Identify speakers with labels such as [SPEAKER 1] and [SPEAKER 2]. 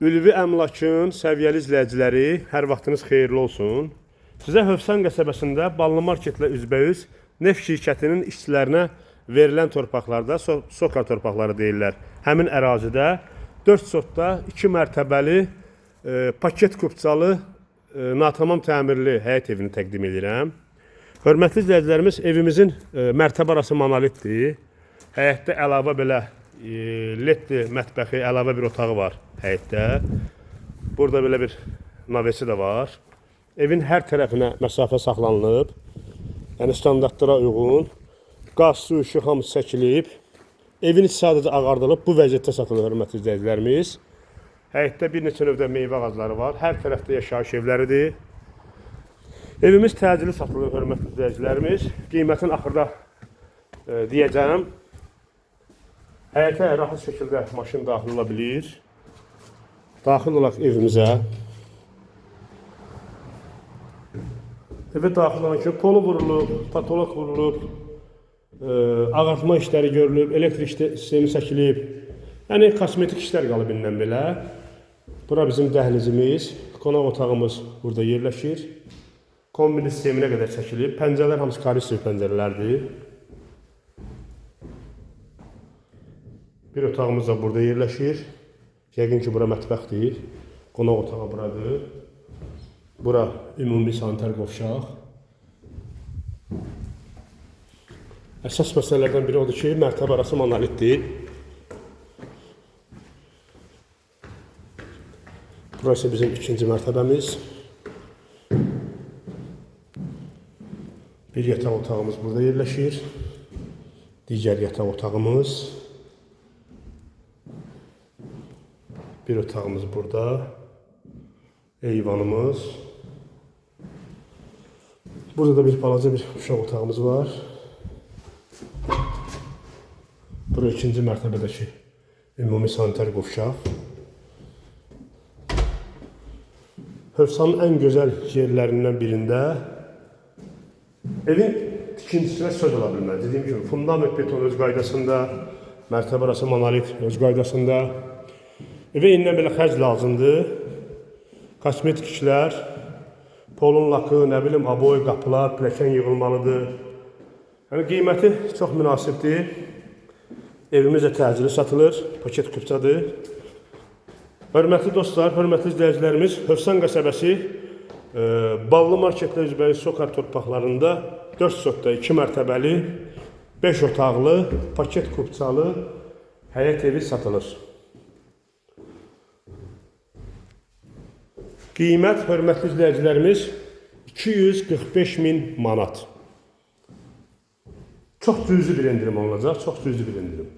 [SPEAKER 1] Ülvi Əmlakın səviyyəli izləyiciləri, hər vaxtınız xeyirli olsun. Sizə Hövsan qəsəbəsində Ballı Marketlə üzbəüz neft şirkətinin işçilərinə verilən torpaqlarda Soka torpaqları deyirlər. Həmin ərazidə 4 sotda 2 mərtəbəli paket kupçalı natamam təmirli həyət evini təqdim edirəm. Hörmətli izləyicilərimiz, evimizin mərtəbə arası monolitdir. Həyətdə əlavə belə ledli mətbəxi, əlavə bir otağı var həyətdə. Burada belə bir navesi də var. Evin hər tərəfinə məsafə saxlanılıb. Yəni standartlara uyğun. Qaz, su, işıq hamısı çəkilib. Evin içi sadəcə ağardılıb. Bu vəziyyətdə satılır hörmətli izləyicilərimiz. Həyətdə bir neçə növdə meyvə ağacları var. Hər tərəfdə yaşayış evləridir. Evimiz təcili satılır hörmətli izləyicilərimiz. Qiymətin axırda deyəcəm. Həyətə rahat şəkildə maşın daxil ola bilir. Daxil olaq evimizə. Evə daxil olan ki, polu vurulub, patolog vurulub, ağartma işləri görülüb, elektrik sistemi çəkilib. Yəni, kosmetik işlər qalıb indən belə. Bura bizim dəhlizimiz, qonaq otağımız burada yerləşir. Kombini sisteminə qədər çəkilib. Pəncərələr hamısı karistiv pəncərələrdir. Bir otağımız da burada yerləşir. Yəqin ki, bura mətbəxdir. Qonaq otağı buradır. Bura ümumi sanitar qovşaq. Əsas məsələlərdən biri odur ki, mərtəbə arası monolitdir. Burası bizim ikinci mərtəbəmiz. Bir yataq otağımız burada yerləşir. Digər yataq otağımız. Bir otağımız burada. Eyvanımız. Burada da bir balaca bir uşaq otağımız var. Bura ikinci mərtəbədəki ümumi sanitar qovşaq. Hövsanın ən gözəl yerlərindən birində evin tikintisinə söz ola bilməz. Dediyim kimi, fundament beton öz qaydasında, mərtəbə arası monolit öz qaydasında. Evə indən belə xərc lazımdır. Kosmetik işlər, polun lakı, nə bilim, aboy, qapılar, pləkan yığılmalıdır. Yəni, qiyməti çox münasibdir. Evimiz də təcili satılır, paket kupçadır. Hörmətli dostlar, hörmətli izləyicilərimiz, Hövsan qəsəbəsi Ballı Marketlə üzbəüz Soka torpaqlarında 4 sotda 2 mərtəbəli, 5 otaqlı, paket kupçalı həyət evi satılır. Qiymət, hörmətli izləyicilərimiz, 245.000 manat. Çox cüzi bir endirim olacaq, çox cüzi bir endirim.